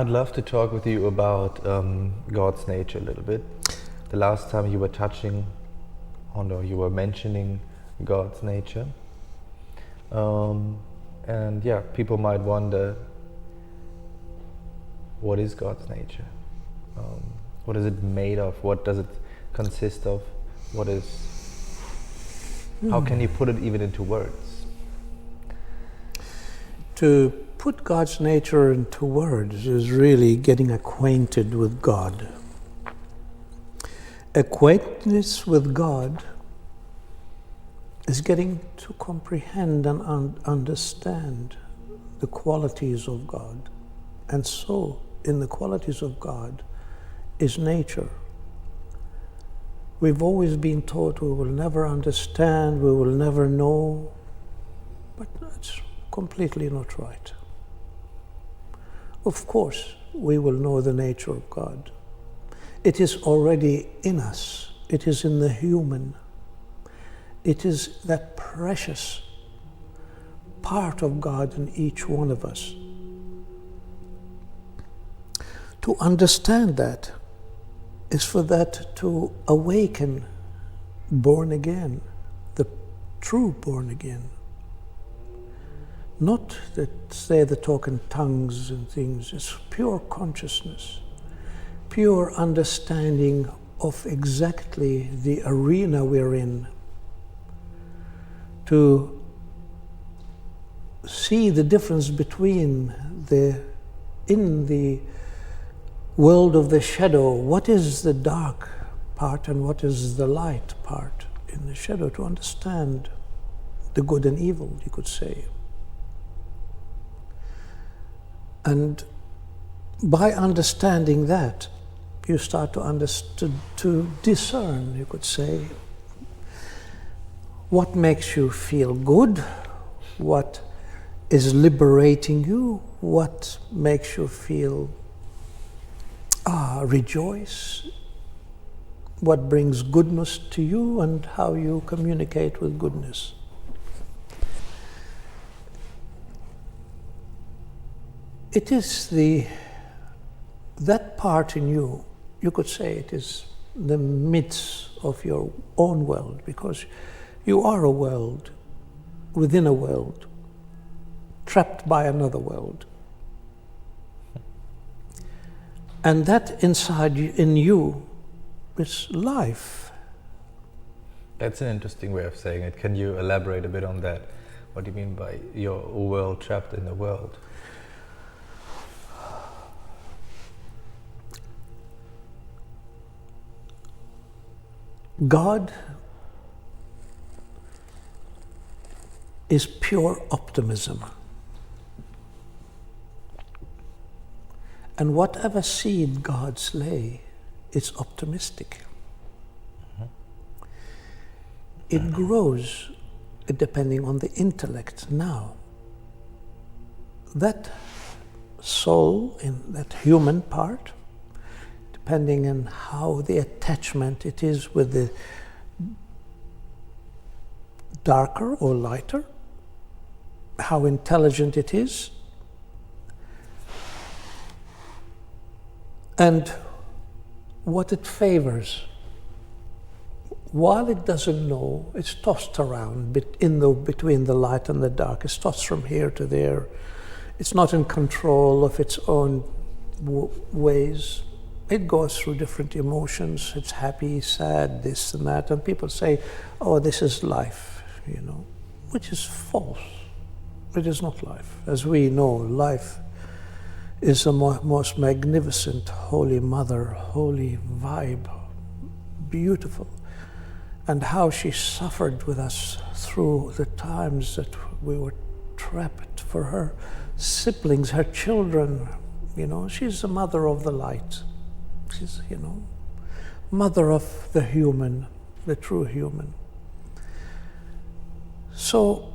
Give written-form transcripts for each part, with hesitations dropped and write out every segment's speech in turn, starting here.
would love to talk with you about God's nature a little bit. The last time you were touching on, or you were mentioning God's nature. And yeah, people might wonder, what is God's nature? What is it made of? What does it consist of? How can you put it even into words? To put God's nature into words is really getting acquainted with God. Acquaintedness with God is getting to comprehend and understand the qualities of God. And so, in the qualities of God is nature. We've always been taught we will never understand, we will never know, but that's completely not right. Of course, we will know the nature of God. It is already in us. It is in the human. It is that precious part of God in each one of us. To understand that is for that to awaken born again, the true born again. Not that say the talk in tongues and things, it's pure consciousness, pure understanding of exactly the arena we're in, to see the difference between in the world of the shadow, what is the dark part and what is the light part in the shadow, to understand the good and evil, you could say. And by understanding that, you start to discern, you could say, what makes you feel good, what is liberating you, what makes you feel rejoice, what brings goodness to you, and how you communicate with goodness. It is that part in you, you could say it is the midst of your own world, because you are a world within a world, trapped by another world. And that inside in you is life. That's an interesting way of saying it. Can you elaborate a bit on that? What do you mean by your world trapped in the world? God is pure optimism. And whatever seed God lay, it's optimistic. It grows depending on the intellect now. That soul, in that human part, depending on how the attachment it is with the darker or lighter, how intelligent it is, and what it favors. While it doesn't know, it's tossed around between the light and the dark. It's tossed from here to there. It's not in control of its own ways. It goes through different emotions. It's happy, sad, this and that. And people say, oh, this is life, which is false. It is not life. As we know, life is the most magnificent Holy Mother, holy vibe, beautiful. And how she suffered with us through the times that we were trapped, for her siblings, her children. She's the mother of the light. She's, mother of the human, the true human. So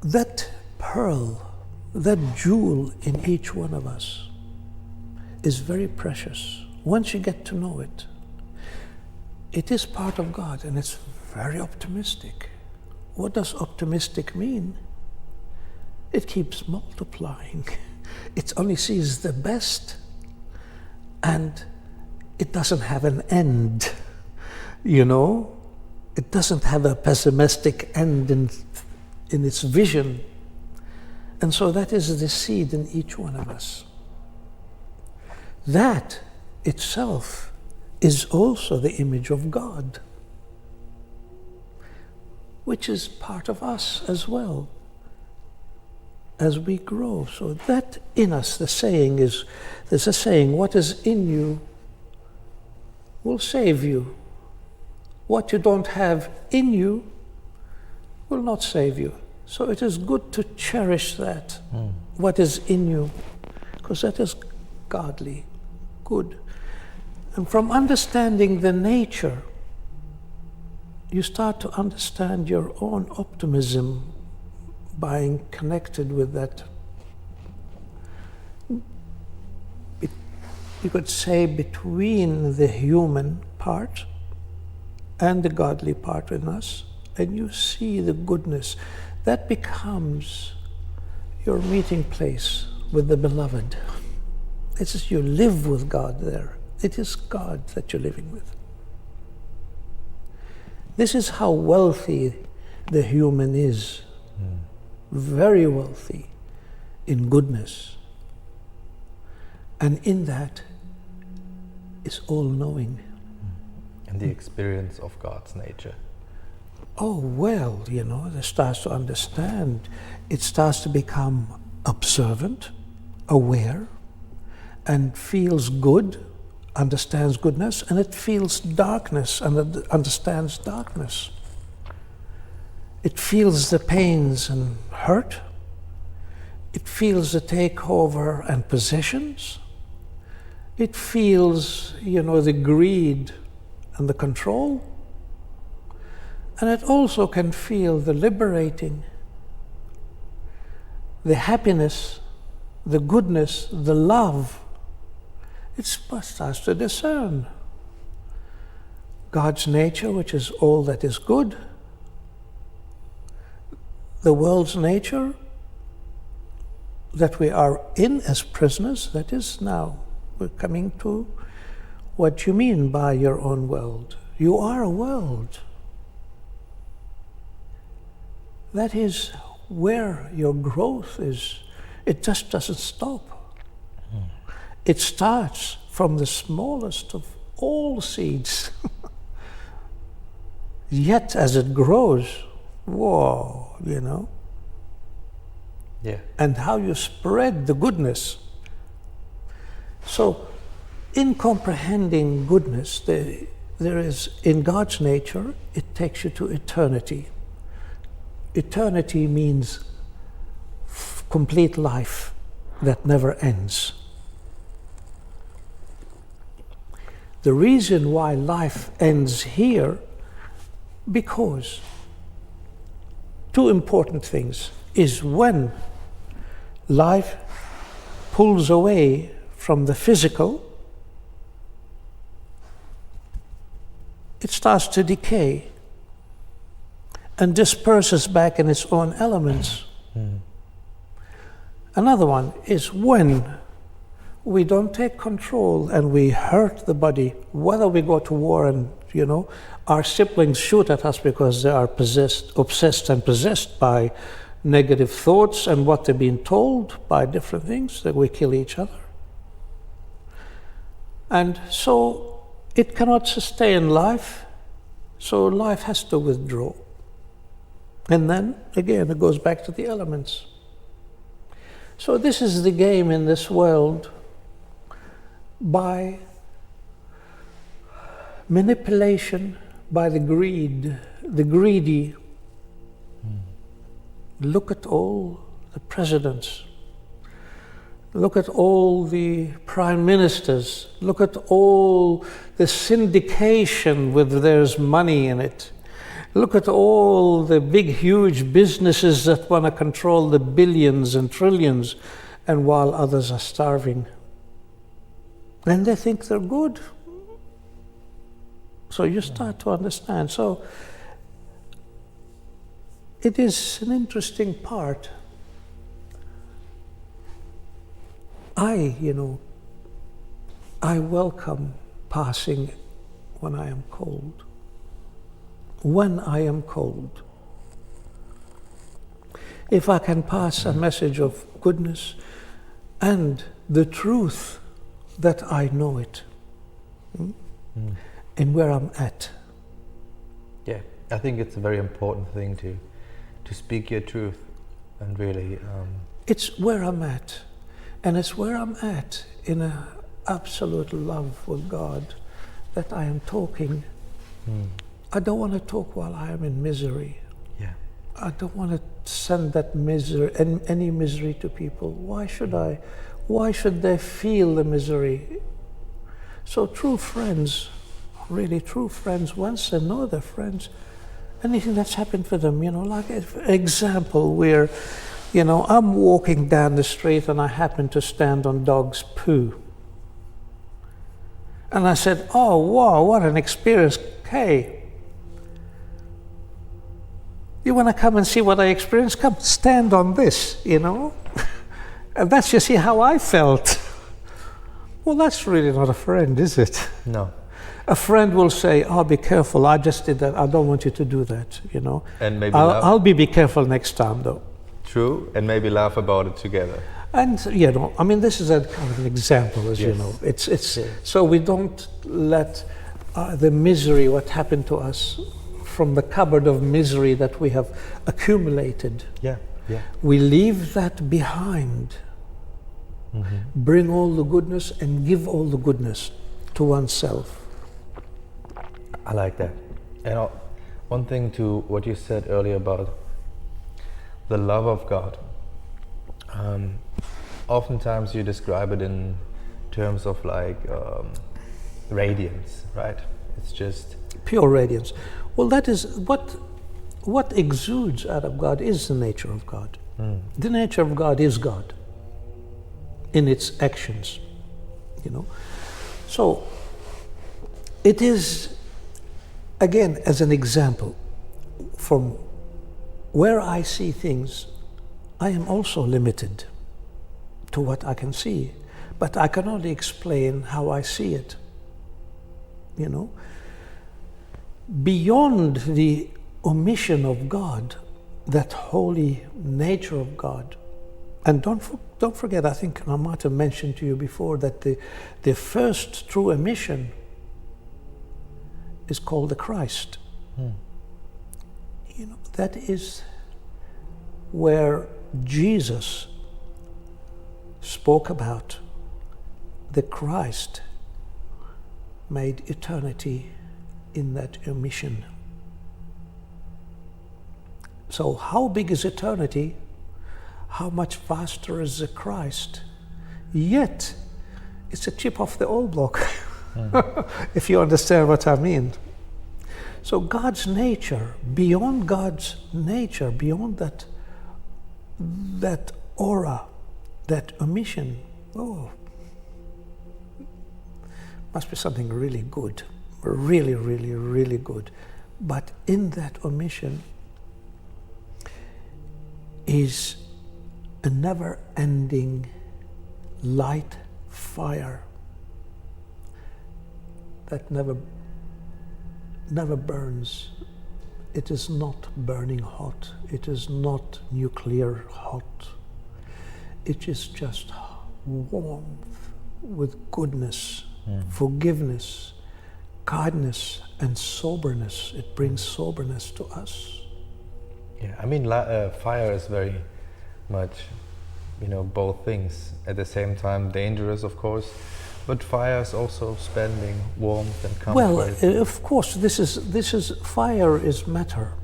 that pearl, that jewel in each one of us is very precious. Once you get to know it, it is part of God, and it's very optimistic. What does optimistic mean? it keeps multiplying. It only sees the best, and it doesn't have an end, you know? It doesn't have a pessimistic end in its vision. And so that is the seed in each one of us. That itself is also the image of God, which is part of us as well as we grow. So that in us, there's a saying, what is in you will save you. What you don't have in you will not save you. So it is good to cherish that, what is in you, because that is godly, good. And from understanding the nature, you start to understand your own optimism by being connected with that. You could say between the human part and the godly part in us, and you see the goodness. That becomes your meeting place with the beloved. It's just you live with God there. It is God that you're living with. This is how wealthy the human is. Very wealthy in goodness. And in that is all-knowing. And the experience of God's nature. Oh, well, you know, it starts to understand. It starts to become observant, aware, and feels good, understands goodness, and it feels darkness and it understands darkness. It feels the pains and hurt. It feels the takeover and possessions. It feels, you know, the greed and the control. And it also can feel the liberating, the happiness, the goodness, the love. It starts to discern God's nature, which is all that is good, the world's nature that we are in as prisoners. That is now, we're coming to what you mean by your own world. You are a world. That is where your growth is. It just doesn't stop. It starts from the smallest of all seeds. Yet as it grows, whoa, you know. Yeah. And how you spread the goodness. So in comprehending goodness, there is, in God's nature, it takes you to eternity. Eternity means complete life that never ends. The reason why life ends here, because two important things is when life pulls away from the physical, it starts to decay and disperses back in its own elements. Another one is when we don't take control and we hurt the body, whether we go to war and, you know, our siblings shoot at us because they are obsessed and possessed by negative thoughts and what they're being told by different things, that we kill each other. And so it cannot sustain life, so life has to withdraw. And then, again, it goes back to the elements. So this is the game in this world. By manipulation, by the greedy. Look at all the presidents. Look at all the prime ministers. Look at all the syndication with there's money in it. Look at all the big, huge businesses that want to control the billions and trillions, and while others are starving. And they think they're good. So you start to understand. So it is an interesting part I welcome passing when I am cold. When I am cold. If I can pass a message of goodness and the truth that I know it, and where I'm at. Yeah, I think it's a very important thing to speak your truth and really... It's where I'm at. And it's where I'm at in an absolute love with God that I am talking. I don't want to talk while I am in misery. Yeah. I don't want to send that misery, any misery to people. Why should I? Why should they feel the misery? So true friends, really true friends, once they know their friends, anything that's happened for them, like an example where, I'm walking down the street and I happen to stand on dog's poo. And I said, oh, wow, what an experience. Hey, you want to come and see what I experienced? Come, stand on this, And that's, you see, how I felt. Well, that's really not a friend, is it? No. A friend will say, oh, be careful, I just did that, I don't want you to do that, And maybe I'll be careful next time, though. True, and maybe laugh about it together. And, this is a kind of an example, as you know. So we don't let the misery, what happened to us, from the cupboard of misery that we have accumulated. Yeah. We leave that behind. Bring all the goodness and give all the goodness to oneself. I like that. And one thing to what you said earlier about the love of God. Oftentimes you describe it in terms of like radiance, right? It's just pure radiance. Well, that is what exudes out of God is the nature of God. The nature of God is God in its actions, So it is, again, as an example, from where I see things, I am also limited to what I can see, but I can only explain how I see it, Beyond the omission of God, that holy nature of God. And don't forget, I think I might have mentioned to you before that the first true omission is called the Christ. That is where Jesus spoke about the Christ made eternity in that omission. So how big is eternity? How much vaster is the Christ? Yet, it's a chip off the old block, if you understand what I mean. So God's nature, beyond that aura, that omission, must be something really good, really, really, really good. But in that omission is a never-ending light fire that never burns. It is not burning hot. It is not nuclear hot. It is just warmth with goodness, forgiveness, kindness, and soberness. It brings soberness to us. Yeah, I mean, fire is very much, both things at the same time. Dangerous, of course, but fire is also spending warmth and comfort. Well, of course, this is fire is matter.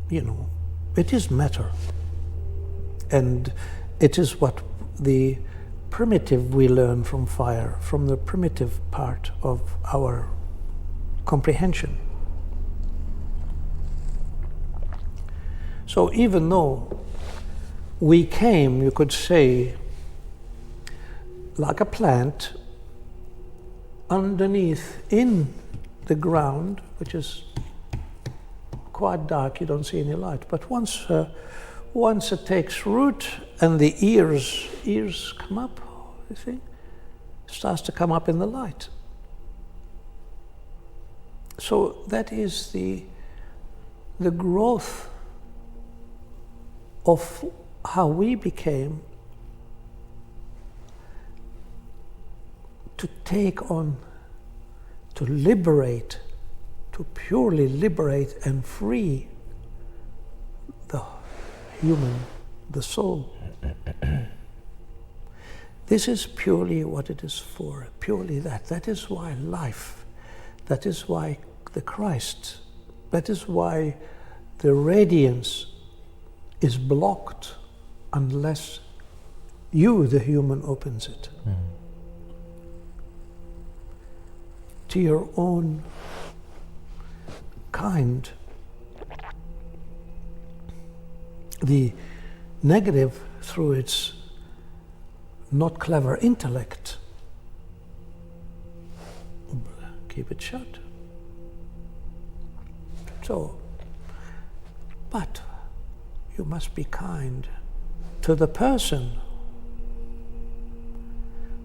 It is matter, and it is what the primitive we learn from fire, from the primitive part of our comprehension. So even though we came, you could say, like a plant underneath in the ground, which is quite dark, you don't see any light. But once it takes root and the ears come up, you see, starts to come up in the light. So that is the growth of how we became to take on, to liberate, to purely liberate and free the human, the soul. This is purely what it is for, purely that. That is why life, that is why the Christ, that is why the radiance is blocked unless you, the human, opens it. To your own kind. The negative, through its not clever intellect, keep it shut. So, but you must be kind to the person.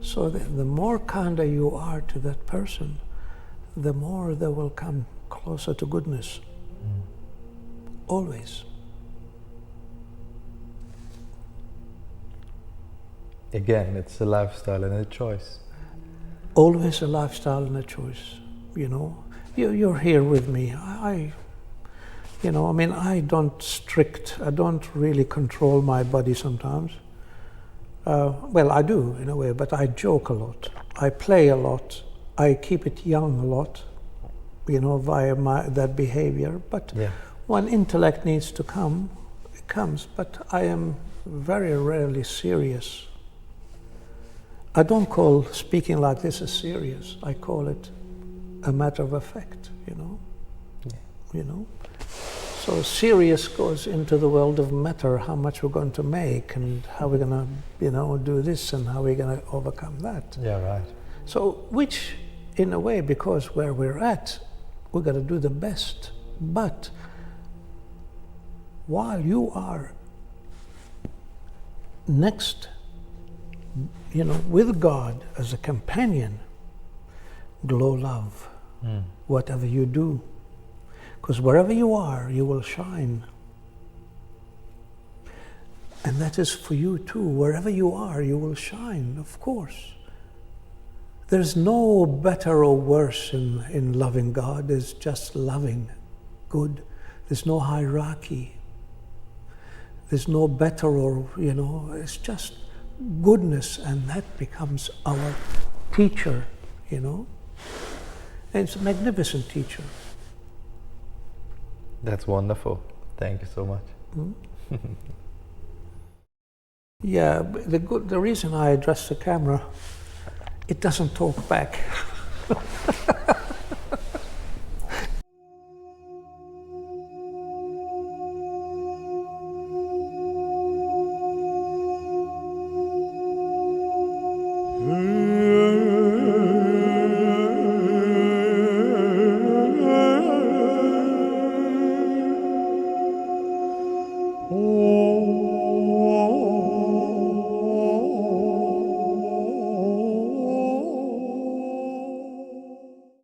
So that the more kinder you are to that person, the more they will come closer to goodness. Always. Again, it's a lifestyle and a choice. Always a lifestyle and a choice, you know. You're here with me. I don't really control my body sometimes. Well, I do in a way, but I joke a lot. I play a lot. I keep it young a lot, you know, via that behavior. But when intellect needs to come, it comes. But I am very rarely serious. I don't call speaking like this as serious. I call it a matter of effect, you know. You know. So serious goes into the world of matter, how much we're going to make and how we're going to, you know, do this and how we're going to overcome that. Yeah, right. So, which, in a way, because where we're at, we're going to do the best. But while you are next, you know, with God as a companion, glow love, whatever you do. Because wherever you are, you will shine. And that is for you too. Wherever you are, you will shine, of course. There's no better or worse in loving God. There's just loving good. There's no hierarchy. There's no better or, you know, it's just goodness, and that becomes our teacher, you know. And it's a magnificent teacher. That's wonderful. Thank you so much. Yeah, the reason I address the camera, it doesn't talk back.